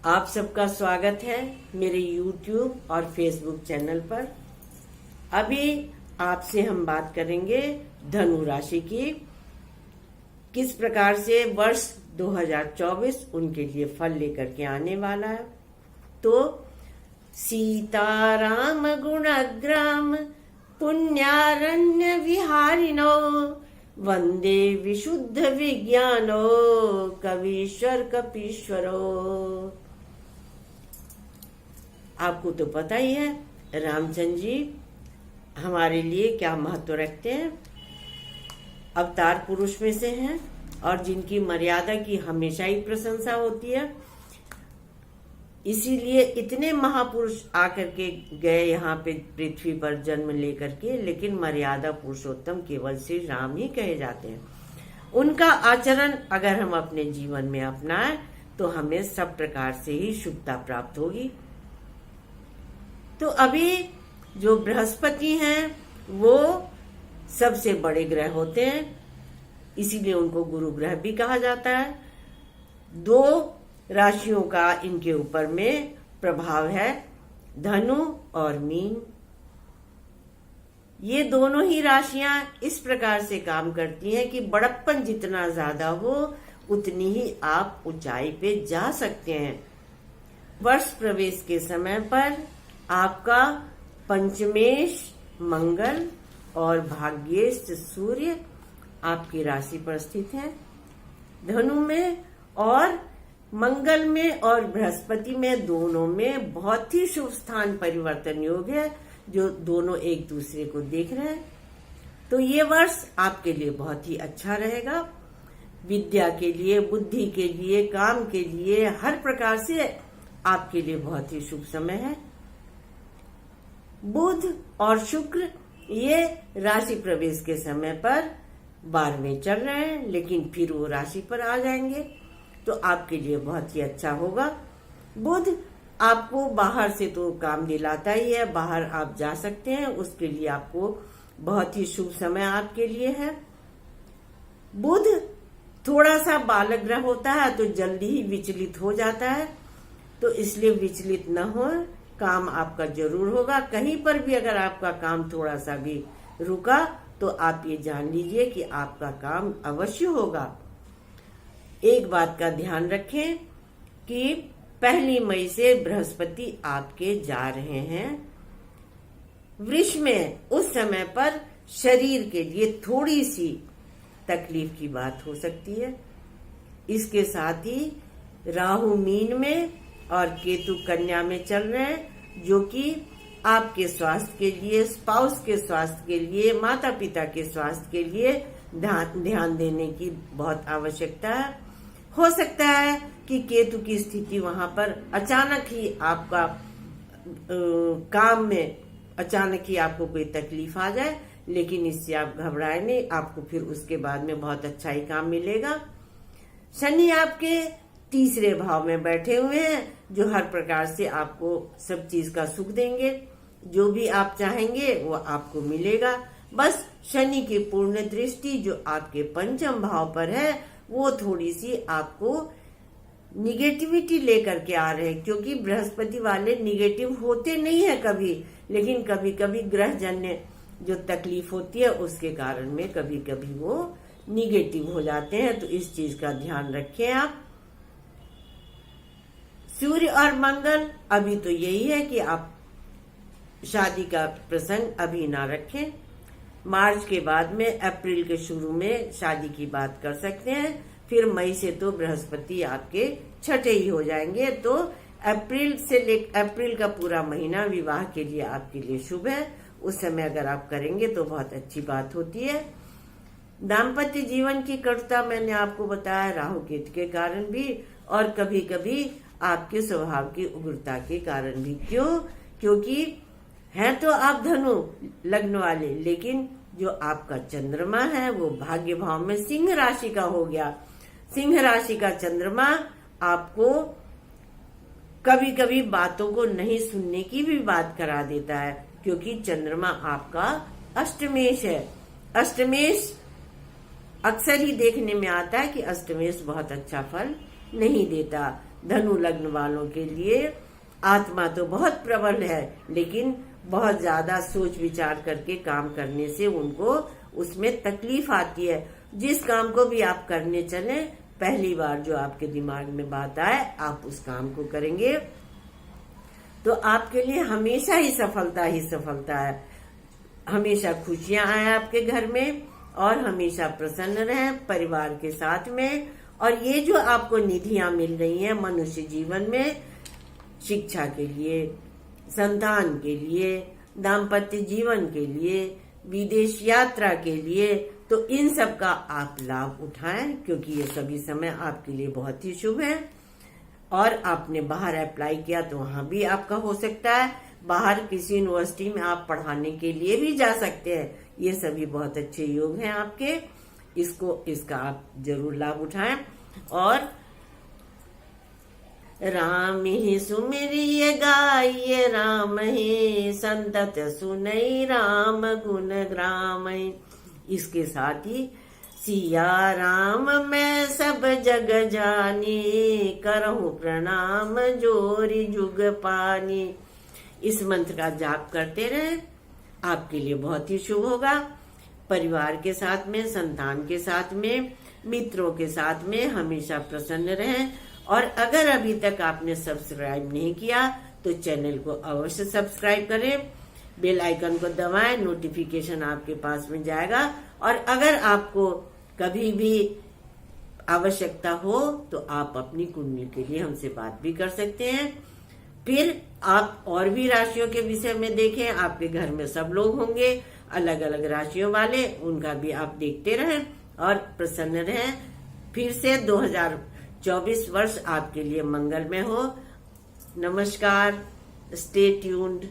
आप सबका स्वागत है मेरे YouTube और Facebook चैनल पर। अभी आपसे हम बात करेंगे धनु राशि की, किस प्रकार से वर्ष 2024 उनके लिए फल लेकर के आने वाला है। तो सीताराम गुणग्राम पुण्यारण्य विहारिणो वंदे विशुद्ध विज्ञानो कवीश्वर कपीश्वरो। आपको तो पता ही है रामचंद्र जी हमारे लिए क्या महत्व रखते हैं। अवतार पुरुष में से हैं और जिनकी मर्यादा की हमेशा ही प्रशंसा होती है। इसीलिए इतने महापुरुष आकर के गए यहाँ पे पृथ्वी पर जन्म लेकर के, लेकिन मर्यादा पुरुषोत्तम केवल श्री राम ही कहे जाते हैं। उनका आचरण अगर हम अपने जीवन में अपनाएं तो हमें सब प्रकार से ही शुभता प्राप्त होगी। तो अभी जो बृहस्पति हैं वो सबसे बड़े ग्रह होते हैं, इसीलिए उनको गुरु ग्रह भी कहा जाता है। 2 राशियों का इनके ऊपर में प्रभाव है, धनु और मीन। ये दोनों ही राशियां इस प्रकार से काम करती हैं कि बड़प्पन जितना ज्यादा हो उतनी ही आप ऊंचाई पे जा सकते हैं। वर्ष प्रवेश के समय पर आपका पंचमेश मंगल और भाग्येश सूर्य आपकी राशि पर स्थित है धनु में, और मंगल में और बृहस्पति में दोनों में बहुत ही शुभ स्थान परिवर्तन योग है, जो दोनों एक दूसरे को देख रहे हैं। तो ये वर्ष आपके लिए बहुत ही अच्छा रहेगा। विद्या के लिए, बुद्धि के लिए, काम के लिए, हर प्रकार से आपके लिए बहुत ही शुभ समय है। बुध और शुक्र ये राशि प्रवेश के समय पर 12वें चल रहे हैं, लेकिन फिर वो राशि पर आ जाएंगे तो आपके लिए बहुत ही अच्छा होगा। बुध आपको बाहर से तो काम दिलाता ही है, बाहर आप जा सकते हैं, उसके लिए आपको बहुत ही शुभ समय आपके लिए है। बुध थोड़ा सा बालक ग्रह होता है तो जल्दी ही विचलित हो जाता है, तो इसलिए विचलित न हो, काम आपका जरूर होगा। कहीं पर भी अगर आपका काम थोड़ा सा भी रुका तो आप ये जान लीजिए कि आपका काम अवश्य होगा। एक बात का ध्यान रखें कि 1 मई से बृहस्पति आपके जा रहे हैं वृष में। उस समय पर शरीर के लिए थोड़ी सी तकलीफ की बात हो सकती है। इसके साथ ही राहु मीन में और केतु कन्या में चल रहे हैं, जो कि आपके स्वास्थ्य के लिए, स्पाउस के स्वास्थ्य के लिए, माता पिता के स्वास्थ्य के लिए ध्यान देने की बहुत आवश्यकता है। हो सकता है कि केतु की स्थिति वहां पर अचानक ही आपका काम में अचानक ही आपको कोई तकलीफ आ जाए, लेकिन इससे आप घबराए नहीं, आपको फिर उसके बाद में बहुत अच्छा ही काम मिलेगा। शनि आपके 3रे भाव में बैठे हुए हैं, जो हर प्रकार से आपको सब चीज का सुख देंगे। जो भी आप चाहेंगे वो आपको मिलेगा। बस शनि की पूर्ण दृष्टि जो आपके 5म भाव पर है वो थोड़ी सी आपको निगेटिविटी लेकर के आ रहे हैं, क्योंकि बृहस्पति वाले निगेटिव होते नहीं है कभी, लेकिन कभी कभी ग्रह जन्य जो तकलीफ होती है उसके कारण में कभी कभी वो निगेटिव हो जाते हैं। तो इस चीज का ध्यान रखें आप। सूर्य और मंगल अभी तो यही है कि आप शादी का प्रसंग अभी ना रखें। मार्च के बाद में, अप्रैल के शुरू में शादी की बात कर सकते हैं। फिर मई से तो बृहस्पति आपके छठे ही हो जाएंगे, तो अप्रैल का पूरा महीना विवाह के लिए आपके लिए शुभ है। उस समय अगर आप करेंगे तो बहुत अच्छी बात होती है। दाम्पत्य जीवन की कटुता मैंने आपको बताया राहु केतु के कारण भी, और कभी कभी आपके स्वभाव की उग्रता के कारण भी। क्यों? क्योंकि हैं तो आप धनु लग्न वाले, लेकिन जो आपका चंद्रमा है वो भाग्य भाव में सिंह राशि का हो गया। सिंह राशि का चंद्रमा आपको कभी कभी बातों को नहीं सुनने की भी बात करा देता है, क्योंकि चंद्रमा आपका अष्टमेश है। अष्टमेश अक्सर ही देखने में आता है कि अष्टमेश बहुत अच्छा फल नहीं देता। धनु लग्न वालों के लिए आत्मा तो बहुत प्रबल है, लेकिन बहुत ज्यादा सोच विचार करके काम करने से उनको उसमें तकलीफ आती है। जिस काम को भी आप करने चले, पहली बार जो आपके दिमाग में बात आए आप उस काम को करेंगे तो आपके लिए हमेशा ही सफलता है। हमेशा खुशियां आए आपके घर में और हमेशा प्रसन्न रहें परिवार के साथ में। और ये जो आपको निधियां मिल रही हैं मनुष्य जीवन में, शिक्षा के लिए, संतान के लिए, दाम्पत्य जीवन के लिए, विदेश यात्रा के लिए, तो इन सब का आप लाभ उठाएं, क्योंकि ये सभी समय आपके लिए बहुत ही शुभ है। और आपने बाहर अप्लाई किया तो वहां भी आपका हो सकता है। बाहर किसी यूनिवर्सिटी में आप पढ़ाने के लिए भी जा सकते हैं। ये सभी बहुत अच्छे योग हैं आपके, इसका आप जरूर लाभ उठाएं। और राम ही सुमिरिय गाइए, राम ही संतत सुनई, राम गुण ग्रामई। इसके साथ ही सिया राम मैं सब जग जानी, करहूं प्रणाम जोरी जुग पानी। इस मंत्र का जाप करते रहे, आपके लिए बहुत ही शुभ होगा। परिवार के साथ में, संतान के साथ में, मित्रों के साथ में हमेशा प्रसन्न रहें। और अगर अभी तक आपने सब्सक्राइब नहीं किया तो चैनल को अवश्य सब्सक्राइब करें, बेल आइकन को दबाएं, नोटिफिकेशन आपके पास में जाएगा। और अगर आपको कभी भी आवश्यकता हो तो आप अपनी कुंडली के लिए हमसे बात भी कर सकते हैं। फिर आप और भी राशियों के विषय में देखें, आपके घर में सब लोग होंगे अलग अलग राशियों वाले, उनका भी आप देखते रहें और प्रसन्न रहें। फिर से 2024 वर्ष आपके लिए मंगलमय हो। नमस्कार, स्टे ट्यून्ड।